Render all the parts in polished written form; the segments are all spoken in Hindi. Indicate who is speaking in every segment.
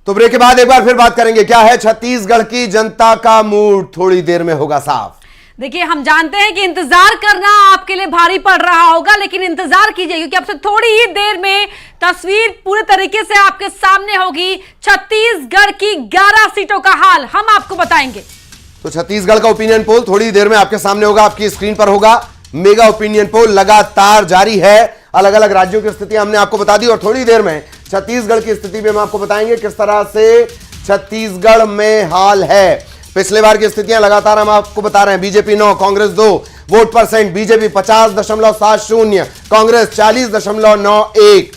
Speaker 1: तो ब्रेक के बाद एक बार फिर बात करेंगे, क्या है छत्तीसगढ़ की जनता का मूड, थोड़ी देर में होगा साफ।
Speaker 2: देखिए, हम जानते हैं कि इंतजार करना आपके लिए भारी पड़ रहा होगा, लेकिन इंतजार कीजिए क्योंकि अब से थोड़ी ही देर में तस्वीर पूरे तरीके से आपके सामने होगी। छत्तीसगढ़ की 11 सीटों का हाल हम आपको बताएंगे।
Speaker 1: तो छत्तीसगढ़ का ओपिनियन पोल थोड़ी देर में आपके सामने होगा, आपकी स्क्रीन पर होगा। मेगा ओपिनियन पोल लगातार जारी है, अलग अलग राज्यों की स्थिति हमने आपको बता दी और थोड़ी देर में छत्तीसगढ़ की स्थिति भी हम आपको बताएंगे किस तरह से छत्तीसगढ़ में हाल है। पिछले बार की स्थितियां लगातार हम आपको बता रहे हैं। BJP 9, Congress 2 vote percent, BJP 50.70, Congress 40.91।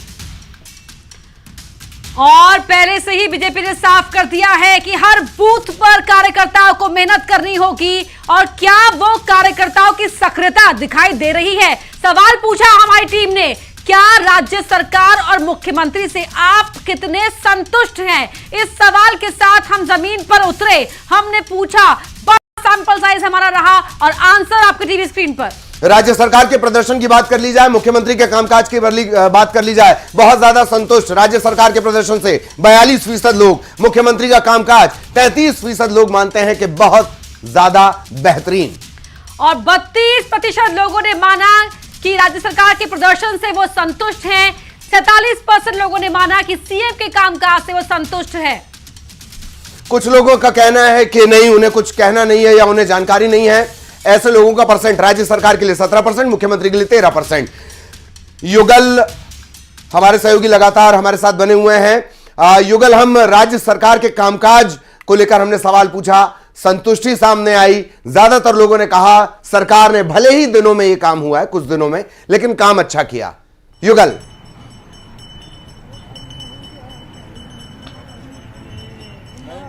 Speaker 2: और पहले से ही बीजेपी ने साफ कर दिया है कि हर बूथ पर कार्यकर्ताओं को मेहनत करनी होगी। और क्या वो कार्यकर्ताओं की सक्रियता दिखाई दे रही है? सवाल पूछा हमारी टीम ने, क्या राज्य सरकार और मुख्यमंत्री से आप कितने संतुष्ट हैं? इस सवाल के साथ हम जमीन पर उतरे, हमने पूछा, बड़ा सैंपल साइज हमारा रहा और आंसर आपकी टीवी स्क्रीन पर।
Speaker 1: राज्य सरकार के प्रदर्शन की बात कर ली जाए, मुख्यमंत्री के कामकाज की बात कर ली जाए, बहुत ज्यादा संतुष्ट राज्य सरकार के प्रदर्शन से 42% लोग, मुख्यमंत्री का कामकाज 33% लोग मानते हैं कि बहुत ज्यादा बेहतरीन।
Speaker 2: और 32% लोगों ने माना कि राज्य सरकार के प्रदर्शन से वो संतुष्ट हैं। 47% लोगों ने माना कि सीएम के कामकाज से वो संतुष्ट है।
Speaker 1: कुछ लोगों का कहना है कि नहीं, उन्हें कुछ कहना नहीं है या उन्हें जानकारी नहीं है। ऐसे लोगों का परसेंट राज्य सरकार के लिए 17%, मुख्यमंत्री के लिए 13%। युगल हमारे सहयोगी लगातार हमारे साथ बने हुए हैं। युगल, हम राज्य सरकार के कामकाज को लेकर हमने सवाल पूछा, संतुष्टि सामने आई। ज्यादातर लोगों ने कहा सरकार ने भले ही दिनों में यह काम हुआ है, कुछ दिनों में, लेकिन काम अच्छा किया। युगल,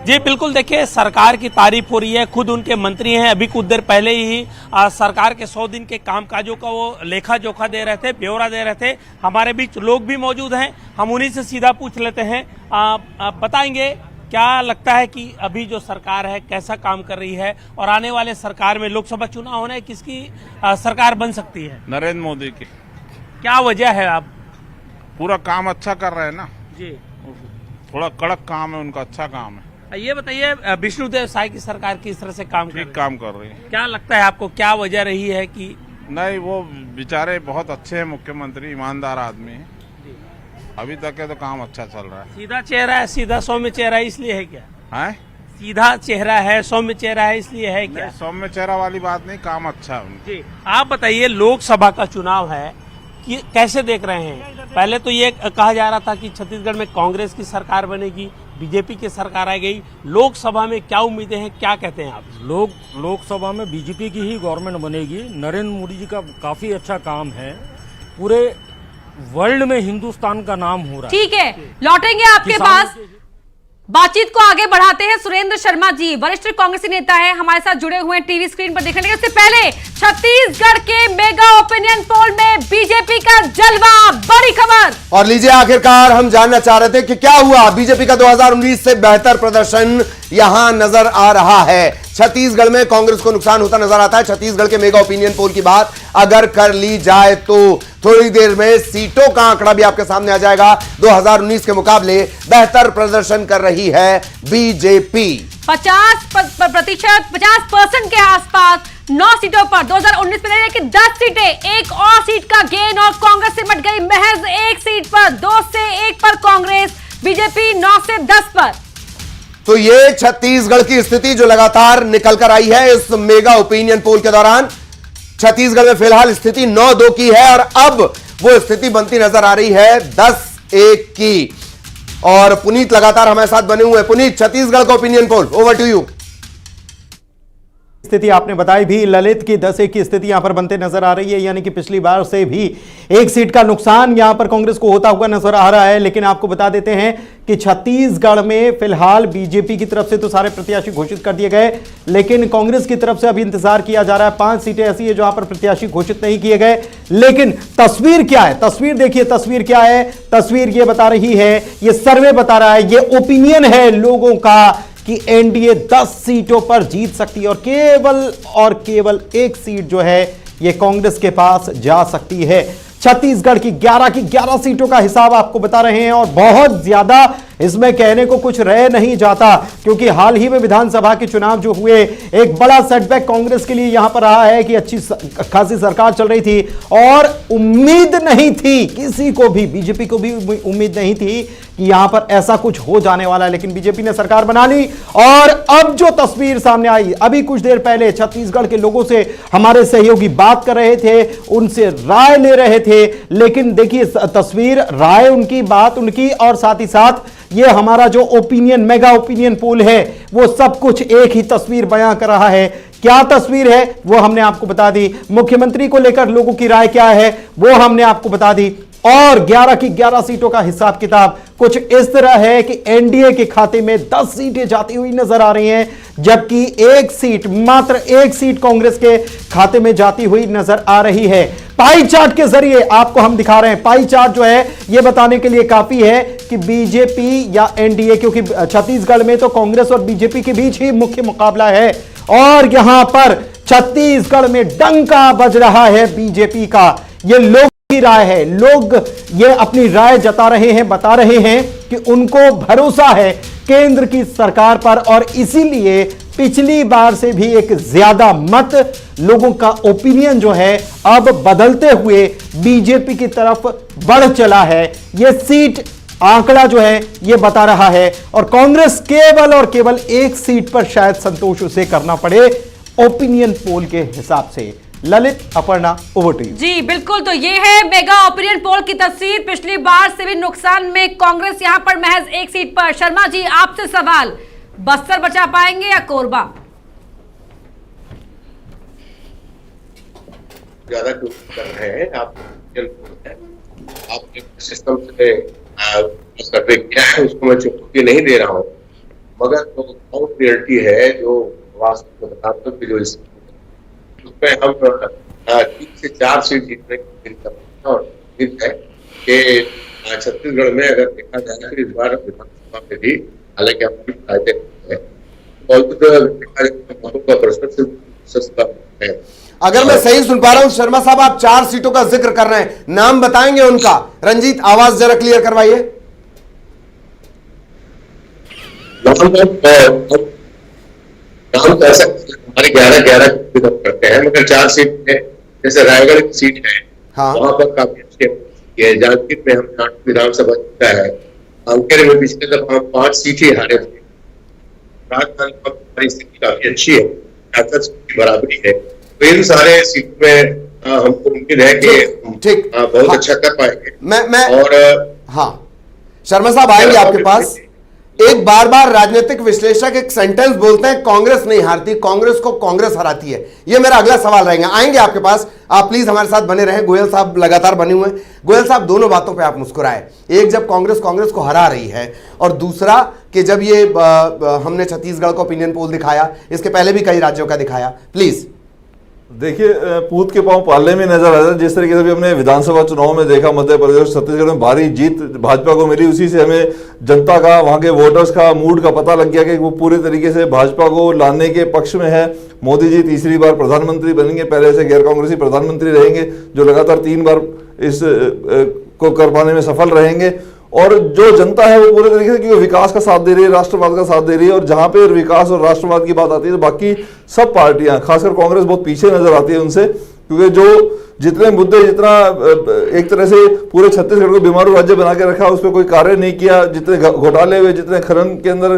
Speaker 3: जी बिल्कुल, देखिए सरकार की तारीफ हो रही है, खुद उनके मंत्री हैं, अभी कुछ देर पहले ही सरकार के 100 दिन के कामकाजों का वो लेखा जोखा दे रहे थे, ब्यौरा दे रहे थे। हमारे बीच लोग भी मौजूद हैं, हम उन्हीं से सीधा पूछ लेते हैं। बताएंगे क्या लगता है कि अभी जो सरकार है कैसा काम कर रही है और आने वाले सरकार में लोकसभा चुनाव होने किसकी सरकार बन सकती है?
Speaker 4: नरेंद्र मोदी की।
Speaker 3: क्या वजह है? आप
Speaker 4: पूरा काम अच्छा कर रहे हैं ना
Speaker 3: जी,
Speaker 4: थोड़ा कड़क काम है उनका, अच्छा काम है।
Speaker 3: ये बताइए, विष्णुदेव साय की सरकार किस तरह से काम
Speaker 4: ठीक काम कर रही है।
Speaker 3: क्या लगता है आपको, क्या वजह रही है कि?
Speaker 4: नहीं, वो बेचारे बहुत अच्छे हैं, मुख्यमंत्री ईमानदार आदमी है, अभी तक है तो काम अच्छा चल रहा है।
Speaker 3: सीधा चेहरा है, सीधा सौम्य चेहरा है, इसलिए है क्या?
Speaker 4: है
Speaker 3: सीधा चेहरा है, सौम्य चेहरा है, इसलिए है क्या?
Speaker 4: सौम्य चेहरा वाली बात नहीं, काम अच्छा है उनका।
Speaker 3: जी, आप बताइए, लोकसभा का चुनाव है कि कैसे देख रहे हैं? पहले तो ये कहा जा रहा था कि छत्तीसगढ़ में कांग्रेस की सरकार बनेगी, बीजेपी की सरकार आ गई, लोकसभा में क्या उम्मीदें हैं, क्या कहते हैं आप?
Speaker 5: लोकसभा में बीजेपी की ही गवर्नमेंट बनेगी। नरेंद्र मोदी जी का काफी अच्छा काम है, पूरे वर्ल्ड में हिंदुस्तान का नाम हो रहा है।
Speaker 2: ठीक है, लौटेंगे आपके पास। बातचीत को आगे बढ़ाते हैं। सुरेंद्र शर्मा जी वरिष्ठ कांग्रेसी नेता है, हमारे साथ जुड़े हुए हैं टीवी स्क्रीन पर देखने के। इससे पहले छत्तीसगढ़ के मेगा ओपिनियन पोल में बीजेपी का जलवा, बड़ी खबर।
Speaker 1: और लीजिए, आखिरकार हम जानना चाह रहे थे कि क्या हुआ, बीजेपी का 2019 से बेहतर प्रदर्शन यहां नजर आ रहा है। छत्तीसगढ़ में कांग्रेस को नुकसान होता नजर आता है। छत्तीसगढ़ के मेगा ओपिनियन पोल की बात अगर कर ली जाए तो थोड़ी देर में सीटों का आंकड़ा भी आपके सामने आ जाएगा। 2019 के मुकाबले बेहतर प्रदर्शन कर रही है बीजेपी।
Speaker 2: 50% के आसपास 9 सीटों पर 2019 में, लेकिन 10 सीटें, एक और सीट का गेन और कांग्रेस सिमट गई महज एक सीट पर। 2 से 1 पर कांग्रेस, बीजेपी 9 से 10 पर।
Speaker 1: तो ये छत्तीसगढ़ की स्थिति जो लगातार निकल कर आई है इस मेगा ओपिनियन पोल के दौरान। छत्तीसगढ़ में फिलहाल स्थिति 9-2 की है और अब वो स्थिति बनती नजर आ रही है 10-1 की। और पुनीत लगातार हमारे साथ बने हुए। पुनीत, छत्तीसगढ़ का opinion poll, over to you.
Speaker 6: स्थिति आपने बताई भी, ललित की 10-1 की स्थिति यहां पर बनते नजर आ रही है, यानी कि पिछली बार से भी एक सीट का नुकसान यहां पर कांग्रेस को होता हुआ नजर आ रहा है। लेकिन आपको बता देते हैं कि छत्तीसगढ़ में फिलहाल बीजेपी की तरफ से तो सारे प्रत्याशी घोषित कर दिए गए, लेकिन कांग्रेस की तरफ से अभी इंतजार किया जा रहा है। 5 सीटें ऐसी है जहां पर प्रत्याशी घोषित नहीं किए गए। लेकिन तस्वीर क्या है, तस्वीर देखिए, तस्वीर क्या है? तस्वीर ये बता रही है, ये सर्वे बता रहा है, ये ओपिनियन है लोगों का कि एनडीए 10 सीटों पर जीत सकती है और केवल एक सीट जो है ये कांग्रेस के पास जा सकती है। छत्तीसगढ़ की 11 सीटों का हिसाब आपको बता रहे हैं और बहुत ज्यादा इसमें कहने को कुछ रह नहीं जाता, क्योंकि हाल ही में विधानसभा के चुनाव जो हुए, एक बड़ा सेटबैक कांग्रेस के लिए यहां पर रहा है कि अच्छी खासी सरकार चल रही थी और उम्मीद नहीं थी, किसी को भी, बीजेपी को भी उम्मीद नहीं थी कि यहां पर ऐसा कुछ हो जाने वाला है, लेकिन बीजेपी ने सरकार बना ली। और अब जो तस्वीर सामने आई, अभी कुछ देर पहले छत्तीसगढ़ के लोगों से हमारे सहयोगी बात कर रहे थे, उनसे राय ले रहे थे, लेकिन देखिए तस्वीर, राय उनकी, बात उनकी, और साथ ही साथ ये हमारा जो ओपिनियन, मेगा ओपिनियन पोल है, वो सब कुछ एक ही तस्वीर बयां कर रहा है। क्या तस्वीर है वो हमने आपको बता दी, मुख्यमंत्री को लेकर लोगों की राय क्या है वो हमने आपको बता दी, और 11 की 11 सीटों का हिसाब किताब कुछ इस तरह है कि एनडीए के खाते में 10 सीटें जाती हुई नजर आ रही हैं, जबकि एक सीट, मात्र एक सीट कांग्रेस के खाते में जाती हुई नजर आ रही है। पाई चार्ट के जरिए आपको हम दिखा रहे हैं। पाई चार्ट जो है यह बताने के लिए काफी है कि बीजेपी या एनडीए, क्योंकि छत्तीसगढ़ में तो कांग्रेस और बीजेपी के बीच ही मुख्य मुकाबला है, और यहां पर छत्तीसगढ़ में डंका बज रहा है बीजेपी का। यह लोग की राय है, लोग ये अपनी राय जता रहे हैं, बता रहे हैं कि उनको भरोसा है केंद्र की सरकार पर, और इसीलिए पिछली बार से भी एक ज्यादा मत, लोगों का ओपिनियन जो है अब बदलते हुए बीजेपी की तरफ बढ़ चला है। यह सीट आंकड़ा जो है यह बता रहा है, और कांग्रेस केवल और केवल एक सीट पर शायद संतोष उसे करना पड़े ओपिनियन पोल के हिसाब से। Lalit, Aparna, over to you.
Speaker 2: जी बिल्कुल, तो ये है मेगा ओपिनियन पोल की तस्वीर। पिछली बार से भी नुकसान में कांग्रेस यहां पर महज एक सीट पर। शर्मा जी, आपसे सवाल, बस्तर बचा पाएंगे या कोरबा?
Speaker 7: ज्यादा कर रहे हैं आप सिस्टम से सर्वे किया है, उसको मैं चुनौती नहीं दे रहा हूँ, मगर जो रियलिटी है, जो वास्तव में जो उसमें हम 3 से 4 सीट जीतने की उम्मीद करते हैं, और उम्मीद है कि छत्तीसगढ़ में अगर देखा जाए तो इस बार विधानसभा में भी, हालांकि हमारी फायदे है, का प्रश्न है।
Speaker 1: अगर मैं सही सुन पा रहा हूं शर्मा साहब, आप 4 सीटों का जिक्र कर रहे हैं, नाम बताएंगे उनका? रंजीत, आवाज जरा क्लियर करवाइए।
Speaker 7: नाम तो ऐसा हमारे 11 करते हैं, मगर 4 सीट है, जैसे रायगढ़ की सीट है,
Speaker 1: हाँ।
Speaker 7: वहां पर काफी अच्छे है। जांजगीर में हम विधानसभा जीता है, कांकेर में पिछले दफा हम 5 सीट ही हारे थे। राजस्थान में हमारी स्थिति काफी अच्छी है, 68 की बराबरी है, तो इन सारे सीट में हमको उम्मीद है कि
Speaker 1: ठीक,
Speaker 7: बहुत
Speaker 1: हाँ,
Speaker 7: अच्छा कर पाएंगे।
Speaker 1: मैं
Speaker 7: और
Speaker 1: हाँ, शर्मा साहब आएंगे आपके पास। एक बार बार राजनीतिक विश्लेषक एक सेंटेंस बोलते हैं, कांग्रेस नहीं हारती, कांग्रेस को कांग्रेस हराती है। यह मेरा अगला सवाल रहेगा, आएंगे आपके पास। आप प्लीज हमारे साथ बने रहें। गोयल साहब लगातार बने हुए हैं। गोयल साहब, दोनों बातों पे आप मुस्कुराए, एक जब कांग्रेस को हरा रही है, और दूसरा कि जब ये हमने छत्तीसगढ़ का ओपिनियन पोल दिखाया, इसके पहले भी कई राज्यों का दिखाया। प्लीज
Speaker 8: देखिए, पूत के पांव पालने में नजर आता है। जिस तरीके से भी हमने विधानसभा चुनाव में देखा, मध्य प्रदेश छत्तीसगढ़ में भारी जीत भाजपा को मिली, उसी से हमें जनता का, वहां के वोटर्स का मूड का पता लग गया कि वो पूरे तरीके से भाजपा को लाने के पक्ष में है। मोदी जी तीसरी बार प्रधानमंत्री बनेंगे, पहले से गैर कांग्रेसी प्रधानमंत्री रहेंगे, जो लगातार 3 बार इस को कर पाने में सफल रहेंगे। और जो जनता है वो पूरे तरीके से, क्योंकि विकास का साथ दे रही है, राष्ट्रवाद का साथ दे रही है, और जहां पे विकास और राष्ट्रवाद की बात आती है तो बाकी सब पार्टियां, खासकर कांग्रेस बहुत पीछे नजर आती है उनसे, क्योंकि जो जितने मुद्दे, जितना एक तरह से पूरे छत्तीसगढ़ को बीमारू राज्य बना के रखा, उस पर कोई कार्य नहीं किया, जितने घोटाले हुए, जितने खनन के अंदर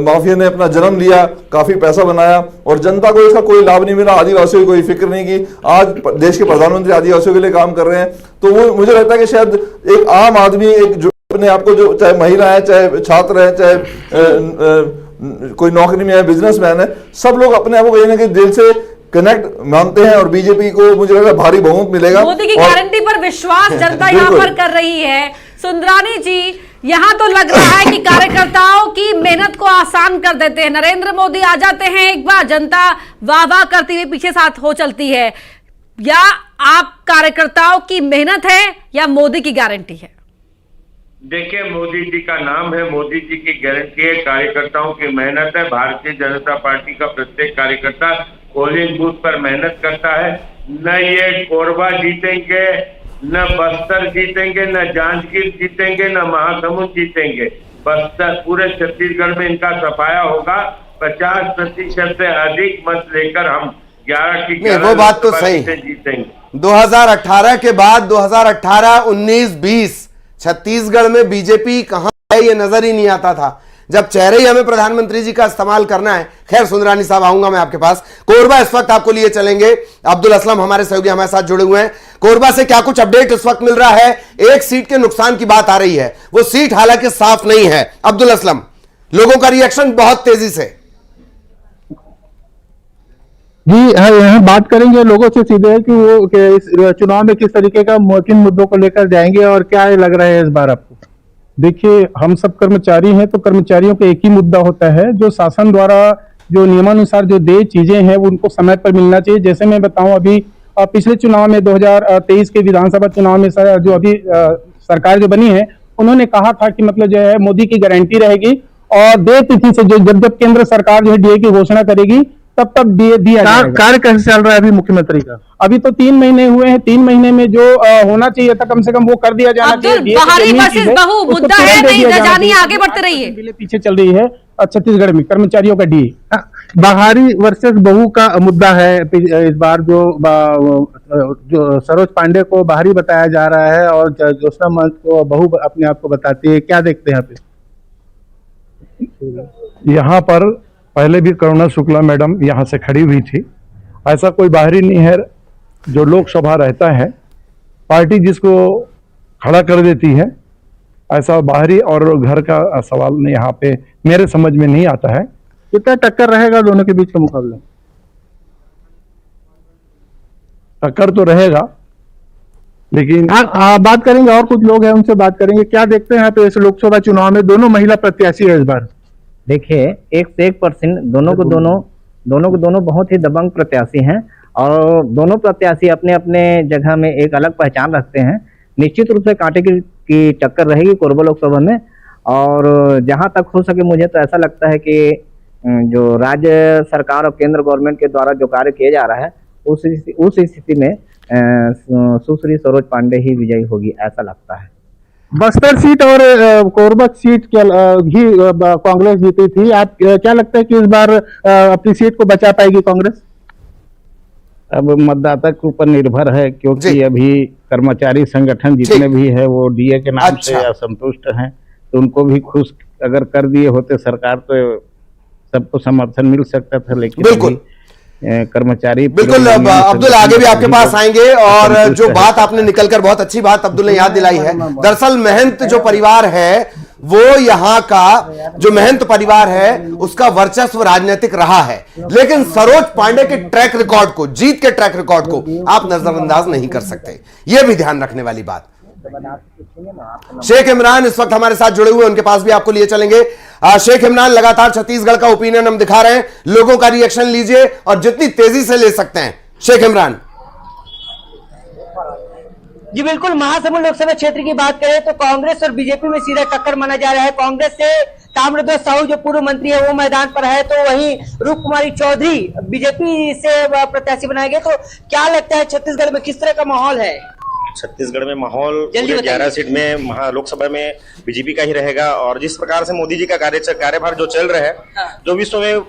Speaker 8: माफिया ने अपना जन्म लिया, काफी पैसा बनाया, और जनता को इसका कोई लाभ नहीं मिला। आदिवासियों की कोई फिक्र नहीं की। आज देश के प्रधानमंत्री आदिवासियों के लिए काम कर रहे हैं, तो वो मुझे लगता है कि शायद एक आम आदमी, एक जो अपने आप को, जो चाहे महिला है, चाहे छात्र है, चाहे कोई नौकरी में है, बिजनेसमैन है, सब लोग अपने आप को कहीं ना कहीं दिल से कनेक्ट मानते हैं, और बीजेपी को मुझे लग रहा है भारी बहुमत मिलेगा।
Speaker 2: मोदी की गारंटी पर विश्वास जनता यहाँ पर कर रही है। सुंदरानी जी, यहाँ तो लग रहा है कि कार्यकर्ताओं की मेहनत को आसान कर देते हैं। नरेंद्र मोदी आ जाते हैं एक बार, जनता वाह वाह करती हुई पीछे साथ हो चलती है। या आप कार्यकर्ताओं की मेहनत है या मोदी की गारंटी है?
Speaker 9: देखिए, मोदी जी का नाम है, मोदी जी की गारंटी है, कार्यकर्ताओं की मेहनत है। भारतीय जनता पार्टी का प्रत्येक कार्यकर्ता पोलिंग बूथ पर मेहनत करता है। न ये कोरबा जीतेंगे, न बस्तर जीतेंगे, न जांजगीर जीतेंगे, न महासमुंद जीतेंगे। बस्तर पूरे छत्तीसगढ़ में इनका सफाया होगा। 50% से अधिक मत लेकर हम 11 की
Speaker 1: नहीं, वो बात तो सही
Speaker 9: से जीतेंगे।
Speaker 1: 2018 के बाद 2018, 19, 20 छत्तीसगढ़ में बीजेपी कहां है ये नजर ही नहीं आता था, जब चेहरे ही हमें प्रधानमंत्री जी का इस्तेमाल करना है। खैर सुंदरानी साहब, आऊंगा मैं आपके पास। कोरबा इस वक्त आपको लिए चलेंगे। अब्दुल असलम हमारे सहयोगी हमारे साथ जुड़े हुए हैं। कोरबा से क्या कुछ अपडेट इस वक्त मिल रहा है? एक सीट के नुकसान की बात आ रही है, वो सीट हालांकि साफ नहीं है। अब्दुल असलम, लोगों का रिएक्शन बहुत तेजी से।
Speaker 10: जी यहाँ बात करेंगे लोगों से सीधे कि वो इस चुनाव में किस तरीके का किन मुद्दों को लेकर जाएंगे और क्या लग रहा है इस बार आपको? देखिए, हम सब कर्मचारी हैं तो कर्मचारियों का एक ही मुद्दा होता है, जो शासन द्वारा जो नियमानुसार जो देय चीजें हैं वो उनको समय पर मिलना चाहिए। जैसे मैं बताऊं, अभी पिछले चुनाव में 2023 के विधानसभा चुनाव में जो अभी सरकार जो बनी है, उन्होंने कहा था कि मतलब जो है मोदी की गारंटी रहेगी और देय तिथि से जब केंद्र सरकार जो है डीए की घोषणा करेगी तब तक दिया जाएगा। कार्य कैसे चल रहा है अभी मुख्यमंत्री का? अभी तो 3 महीने हुए हैं, 3 महीने में जो होना चाहिए था कम से कम वो कर दिया जाना चाहिए।
Speaker 2: बाहरी वर्सेस बहू मुद्दा है, नहीं जानिए, आगे बढ़ते रहिए।
Speaker 10: पीछे चल रही है छत्तीसगढ़ में कर्मचारियों का डीए। बाहरी वर्सेस बहू का मुद्दा है इस बार, जो सरोज पांडे को बाहरी बताया जा रहा है और ज्योत्सना महंत को बहू अपने आप को बताती है। क्या देखते हैं आप? यहाँ पर पहले भी करुणा शुक्ला मैडम यहाँ से खड़ी हुई थी। ऐसा कोई बाहरी नहीं है, जो लोकसभा रहता है पार्टी जिसको खड़ा कर देती है, ऐसा बाहरी और घर का सवाल नहीं यहाँ पे मेरे समझ में नहीं आता है। कितना टक्कर रहेगा दोनों के बीच का मुकाबला? टक्कर तो रहेगा, लेकिन बात करेंगे और कुछ लोग हैं उनसे बात करेंगे। क्या देखते हैं यहाँ पे इस लोकसभा चुनाव में दोनों महिला प्रत्याशी है इस बार?
Speaker 11: देखिए, 1% दोनों को दोनों बहुत ही दबंग प्रत्याशी हैं और दोनों प्रत्याशी अपने अपने जगह में एक अलग पहचान रखते हैं। निश्चित रूप से कांटे की टक्कर रहेगी कोरबा लोकसभा में। और जहां तक हो सके मुझे तो ऐसा लगता है कि जो राज्य सरकार और केंद्र गवर्नमेंट के द्वारा जो कार्य किया जा रहा है उस स्थिति में सुश्री सरोज पांडे ही विजयी होगी, ऐसा लगता है।
Speaker 10: बस्तर सीट और कोरबा सीट ही कांग्रेस जीती थी। आप क्या लगता है कि इस बार अपनी सीट को बचा पाएगी कांग्रेस?
Speaker 11: अब मतदाता के ऊपर निर्भर है, क्योंकि अभी कर्मचारी संगठन जितने भी है वो डीए के नाम से असंतुष्ट हैं, तो उनको भी खुश अगर कर दिए होते सरकार तो सबको समर्थन मिल सकता था। लेकिन
Speaker 1: बिल्कुल
Speaker 11: कर्मचारी
Speaker 1: बिल्कुल। अब्दुल, आगे भी आपके पास आएंगे। और जो बात आपने निकलकर बहुत अच्छी बात अब्दुल ने याद दिलाई है। दरअसल महंत जो परिवार है, वो यहाँ का जो महंत परिवार है उसका वर्चस्व राजनीतिक रहा है, लेकिन सरोज पांडे के ट्रैक रिकॉर्ड को, जीत के ट्रैक रिकॉर्ड को आप नजरअंदाज नहीं कर सकते। यह भी ध्यान रखने वाली बात। शेख इमरान इस वक्त हमारे साथ जुड़े हुए, उनके पास भी आपको लिए चलेंगे। शेख इमरान, लगातार छत्तीसगढ़ का ओपिनियन हम दिखा रहे हैं, लोगों का रिएक्शन लीजिए और जितनी तेजी से ले सकते हैं। शेख इमरान
Speaker 12: जी बिल्कुल, महासमुंद लोकसभा क्षेत्र की बात करें तो कांग्रेस और बीजेपी में सीधा टक्कर माना जा रहा है। कांग्रेस से ताम्रध्वज साहू जो पूर्व मंत्री है वो मैदान पर है, तो वहीं रूप कुमारी चौधरी बीजेपी से प्रत्याशी बनाए गए। तो क्या लगता है छत्तीसगढ़ में किस तरह का माहौल है?
Speaker 13: छत्तीसगढ़ में माहौल 11 सीट में लोकसभा में बीजेपी का ही रहेगा। और जिस प्रकार से मोदी जी का कार्यभार जो चल रहा है, जो विश्व में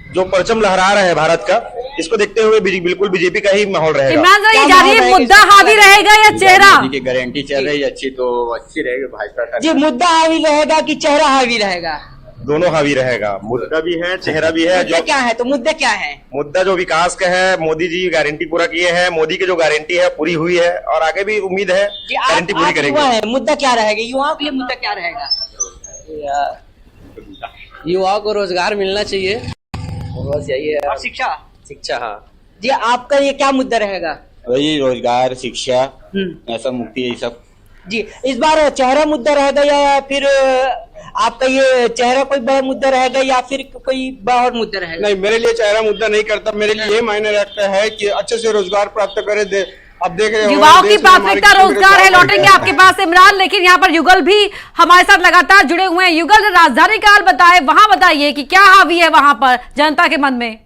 Speaker 13: जो परचम लहरा रहा है भारत का, इसको देखते हुए बिल्कुल बीजेपी का ही माहौल रहेगा।
Speaker 2: इमरान जी, ये जानिए, मुद्दा हावी रहेगा या चेहरा?
Speaker 13: की गारंटी चल रही है अच्छी, तो अच्छी रहेगी भाजपा का।
Speaker 12: जी, मुद्दा हावी रहेगा कि चेहरा हावी रहेगा?
Speaker 13: दोनों हावी रहेगा, मुद्दा भी है, चेहरा भी है।
Speaker 12: जो क्या है, तो मुद्दा क्या है?
Speaker 13: मुद्दा जो विकास का है, मोदी जी गारंटी पूरा किए हैं, मोदी की जो गारंटी है पूरी हुई है और आगे भी उम्मीद है गारंटी पूरी करेंगे।
Speaker 12: मुद्दा क्या रहेगा युवाओं के लिए? मुद्दा क्या रहेगा?
Speaker 14: युवाओं को रोजगार मिलना चाहिए, बस यही है।
Speaker 12: और शिक्षा?
Speaker 14: हाँ
Speaker 12: जी, आपका ये क्या मुद्दा रहेगा?
Speaker 13: वही रोजगार, शिक्षा, ऐसा मुक्ति, यही सब।
Speaker 12: जी, इस बार चेहरा मुद्दा रहेगा या फिर आपका ये चेहरा कोई बड़ा मुद्दा रहेगा या फिर कोई और मुद्दा रहेगा?
Speaker 15: नहीं, मेरे लिए चेहरा मुद्दा नहीं करता। मेरे लिए ये मायने रखता है कि अच्छे से रोजगार प्राप्त करे। अब देख रहे
Speaker 2: युवाओं की प्राथमिकता रोजगार है। लौटेंगे आपके पास इमरान, लेकिन यहाँ पर युगल भी हमारे साथ लगातार जुड़े हुए हैं। युगल, राजधानी काल बताए, वहां बताइए कि क्या हावी है वहां पर जनता के मन में?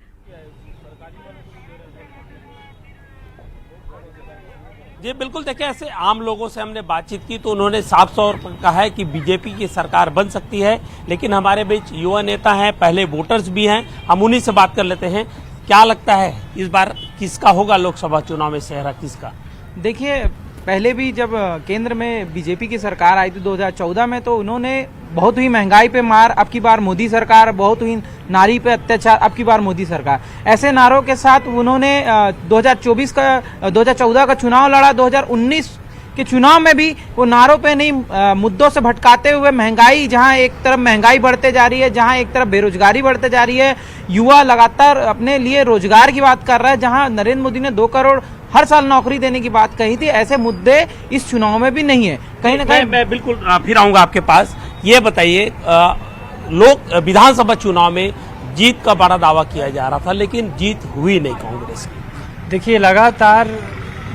Speaker 3: जी बिल्कुल, देखिए ऐसे आम लोगों से हमने बातचीत की तो उन्होंने साफ तौर पर कहा है कि बीजेपी की सरकार बन सकती है, लेकिन हमारे बीच युवा नेता हैं, पहले वोटर्स भी हैं, हम उन्हीं से बात कर लेते हैं। क्या लगता है इस बार किसका होगा लोकसभा चुनाव में चेहरा किसका?
Speaker 16: देखिए, पहले भी जब केंद्र में बीजेपी की सरकार आई थी 2014 में, तो उन्होंने बहुत ही महंगाई पे मार, अब की बार मोदी सरकार, बहुत ही नारी पे अत्याचार, अब की बार मोदी सरकार, ऐसे नारों के साथ उन्होंने 2014 का चुनाव लड़ा। 2019 के चुनाव में भी वो नारों पे नहीं, मुद्दों से भटकाते हुए महंगाई, जहां एक तरफ महंगाई बढ़ते जा रही है, जहां एक तरफ बेरोजगारी बढ़ते जा रही है, युवा लगातार अपने लिए रोजगार की बात कर रहा है, जहां नरेंद्र मोदी ने 2 करोड़ हर साल नौकरी देने की बात कही थी, ऐसे मुद्दे इस चुनाव में भी नहीं है। कहीं ना कहीं
Speaker 3: मैं बिल्कुल फिर आऊंगा आपके पास। ये बताइए, लोग विधानसभा चुनाव में जीत का बड़ा दावा किया जा रहा था, लेकिन जीत हुई नहीं कांग्रेस की।
Speaker 16: देखिए, लगातार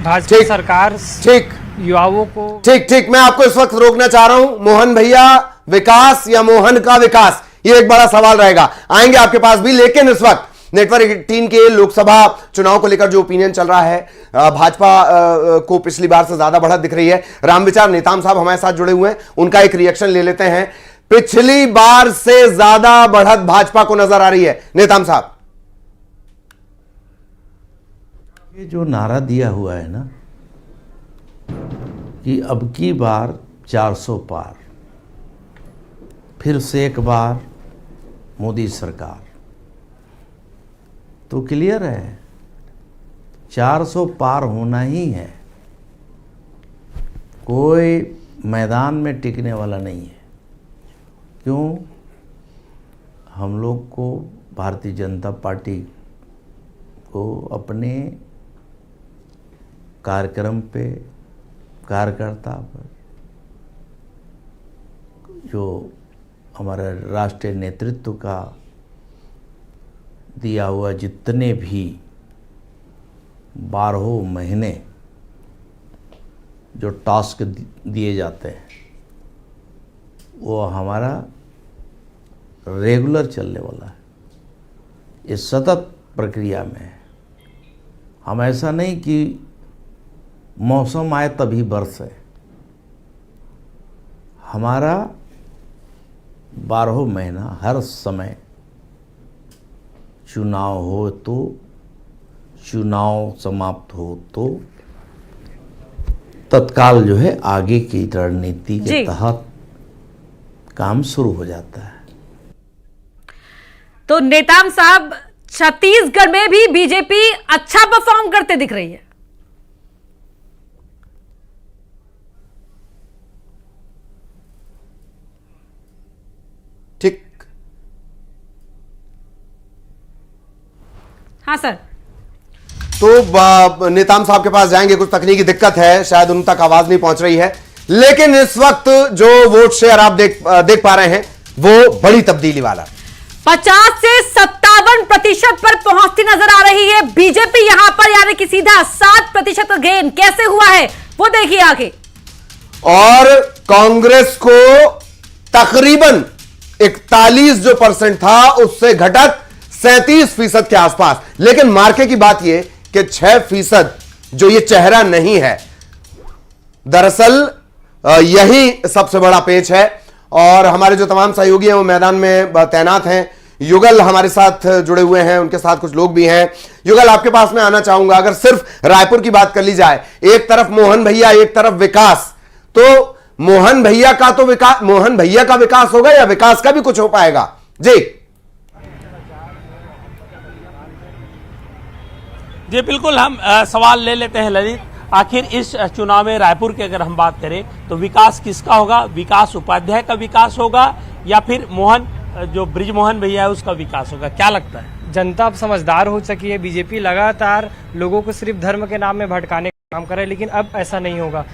Speaker 16: भाजपा सरकार युवाओं को
Speaker 1: ठीक मैं आपको इस वक्त रोकना चाह रहा हूं। मोहन भैया विकास या मोहन का विकास, ये एक बड़ा सवाल रहेगा, आएंगे आपके पास भी। लेकिन इस वक्त नेटवर्क 18 के लोकसभा चुनाव को लेकर जो ओपिनियन चल रहा है, भाजपा को पिछली बार से ज्यादा बढ़त दिख रही है। रामविचार नेताम साहब हमारे साथ जुड़े हुए हैं, उनका एक रिएक्शन ले लेते हैं। पिछली बार से ज्यादा बढ़त भाजपा को नजर आ रही है, नेताम साहब।
Speaker 17: ये जो नारा दिया हुआ है ना कि अब की बार 400 पार, फिर से एक बार मोदी सरकार, तो क्लियर है 400 पार होना ही है, कोई मैदान में टिकने वाला नहीं है। क्यों? हम लोग को, भारतीय जनता पार्टी को अपने कार्यक्रम पे, कार्यकर्ता पर, जो हमारा राष्ट्रीय नेतृत्व का दिया हुआ जितने भी 12 महीने जो टास्क दिए जाते हैं, वो हमारा रेगुलर चलने वाला है, ये सतत प्रक्रिया में है। हम ऐसा नहीं कि मौसम आए तभी बरसे, हमारा 12 महीना हर समय, चुनाव हो तो, चुनाव समाप्त हो तो तत्काल जो है आगे की रणनीति के तहत काम शुरू हो जाता है।
Speaker 2: तो नेताम साहब, छत्तीसगढ़ में भी बीजेपी अच्छा परफॉर्म करते दिख रही है।
Speaker 1: ठीक,
Speaker 2: हाँ सर।
Speaker 1: तो नेताम साहब के पास जाएंगे, कुछ तकनीकी दिक्कत है, शायद उन तक आवाज नहीं पहुंच रही है। लेकिन इस वक्त जो वोट शेयर आप देख पा रहे हैं, वो बड़ी तब्दीली वाला
Speaker 2: 50 से 57% पर पहुंचती नजर आ रही है बीजेपी यहां पर, यानी कि सीधा 7% का गेन कैसे हुआ है वो देखिए आगे।
Speaker 1: और कांग्रेस को तकरीबन 41 जो % था, उससे घटक 37% के आसपास। लेकिन मार्के की बात यह कि 6% जो ये चेहरा नहीं है, दरअसल यही सबसे बड़ा पेच है। और हमारे जो तमाम सहयोगी हैं वो मैदान में तैनात हैं। युगल हमारे साथ जुड़े हुए हैं, उनके साथ कुछ लोग भी हैं। युगल, आपके पास मैं आना चाहूंगा। अगर सिर्फ रायपुर की बात कर ली जाए, एक तरफ मोहन भैया, एक तरफ विकास, तो मोहन भैया का विकास होगा या विकास का भी कुछ हो पाएगा?
Speaker 3: जी बिल्कुल, हम सवाल ले लेते हैं ललित। आखिर इस चुनाव में रायपुर की अगर हम बात करें तो विकास किसका होगा? विकास उपाध्याय का विकास होगा या फिर मोहन, जो ब्रिजमोहन भैया है, उसका विकास होगा? क्या लगता है?
Speaker 16: जनता अब समझदार हो चुकी है। बीजेपी लगातार लोगों को सिर्फ धर्म के नाम में भटकाने का काम कर रहा है, लेकिन अब ऐसा नहीं होगा।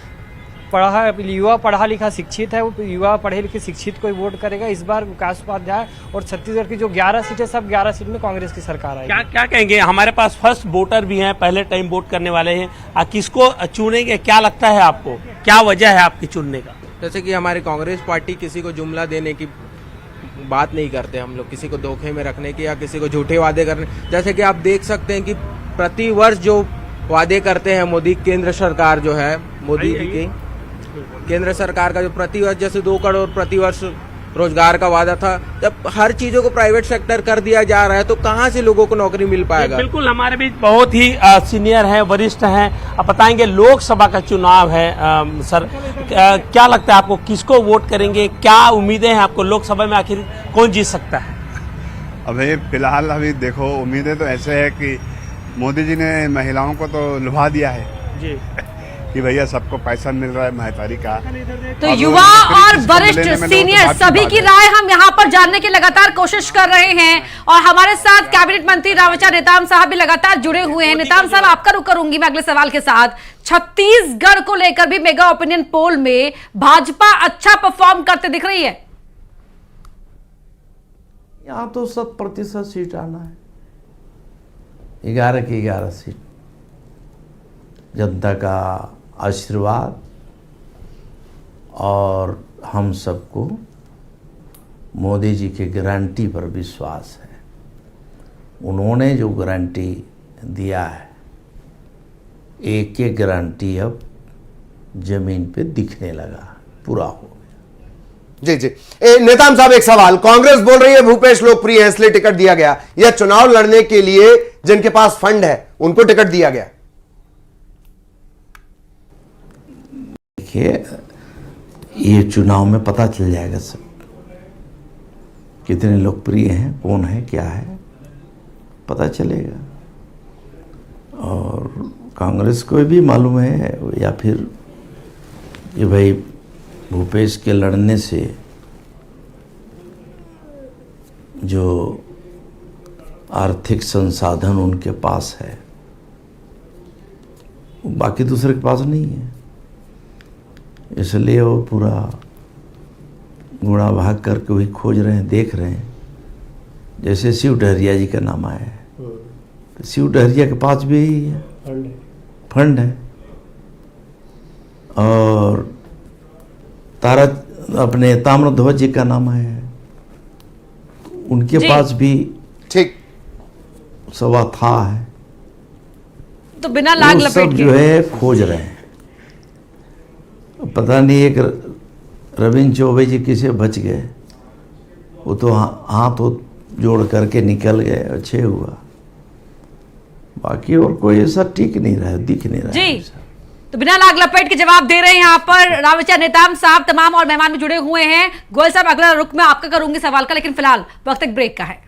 Speaker 16: युवा पढ़ा लिखा शिक्षित है, वो युवा पढ़े लिखे शिक्षित को ही वोट करेगा। इस बार विकास उपाध्याय और छत्तीसगढ़ की जो 11 सीटें, सब 11 सीट में कांग्रेस की सरकार आएगी।
Speaker 3: क्या कहेंगे? हमारे पास फर्स्ट वोटर भी हैं, पहले टाइम वोट करने वाले हैं, किसको चुनेंगे? क्या लगता है आपको, क्या वजह है आपकी चुनने का?
Speaker 18: जैसे कि हमारी कांग्रेस पार्टी किसी को जुमला देने की बात नहीं करते हम लोग, किसी को धोखे में रखने की या किसी को झूठे वादे करने। जैसे कि आप देख सकते हैं कि प्रति वर्ष जो वादे करते हैं मोदी केंद्र सरकार जो है मोदी जी की केंद्र सरकार का जो प्रतिवर्ष जैसे 2 करोड़ प्रतिवर्ष रोजगार का वादा था, जब हर चीजों को प्राइवेट सेक्टर कर दिया जा रहा है तो कहाँ से लोगों को नौकरी मिल पाएगा।
Speaker 3: बिल्कुल, हमारे बीच बहुत ही सीनियर हैं, वरिष्ठ हैं। आप बताएंगे लोकसभा का चुनाव है सर, क्या लगता है आपको, किसको वोट करेंगे, क्या उम्मीदें हैं आपको लोकसभा में, आखिर कौन जीत सकता है?
Speaker 19: अभी फिलहाल अभी देखो उम्मीदें तो ऐसे है कि मोदी जी ने महिलाओं को तो लुभा दिया है जी कि भैया सबको पैसा मिल रहा है महतारी का।
Speaker 2: तो युवा और वरिष्ठ सीनियर सभी की राय हम यहाँ पर जानने की लगातार कोशिश कर रहे हैं और हमारे साथ कैबिनेट मंत्री रामविचार नेताम साहब भी लगातार जुड़े हुए हैं। नेताम साहब, आपका रुख करूंगी मैं अगले सवाल के साथ। छत्तीसगढ़ को लेकर भी मेगा ओपिनियन पोल में भाजपा अच्छा परफॉर्म करते दिख रही है।
Speaker 17: यहाँ तो 100% सीट आना है, 11 की 11 सीट। जनता का आशीर्वाद और हम सबको मोदी जी की गारंटी पर विश्वास है। उन्होंने जो गारंटी दिया है, एक एक गारंटी अब जमीन पे दिखने लगा, पूरा हो गया।
Speaker 1: जी जी, नेताम साहब एक सवाल, कांग्रेस बोल रही है भूपेश लोकप्रिय है इसलिए टिकट दिया गया, या चुनाव लड़ने के लिए जिनके पास फंड है उनको टिकट दिया गया?
Speaker 17: ये चुनाव में पता चल जाएगा सब, कितने लोकप्रिय हैं, कौन है, क्या है, पता चलेगा। और कांग्रेस को भी मालूम है, या फिर कि भाई भूपेश के लड़ने से जो आर्थिक संसाधन उनके पास है बाकी दूसरे के पास नहीं है, इसलिए वो पूरा गुणा भाग करके वही खोज रहे हैं, देख रहे हैं। जैसे शिव डहरिया जी का नाम आया है, तो शिव डहरिया के पास भी यही है, फंड है। और तारा अपने ताम्रध्वज जी का नाम आया है, उनके पास भी
Speaker 1: ठीक
Speaker 17: सवा था है।
Speaker 2: तो बिना लाग लपेट
Speaker 17: सब जो है खोज रहे हैं। पता नहीं एक रविंद्र चौबे जी किसे बच गए, वो तो हाथ जोड़ करके निकल गए, अच्छे हुआ। बाकी और कोई ऐसा टिक नहीं रहा, दिख नहीं रहा
Speaker 2: जी। तो बिना लाग लपेट के जवाब दे रहे हैं यहाँ पर रामविचार नेताम साहब, तमाम और मेहमान भी जुड़े हुए हैं। गोयल साहब, अगला रुख में आपका करूंगी सवाल का, लेकिन फिलहाल वक्त एक ब्रेक का है।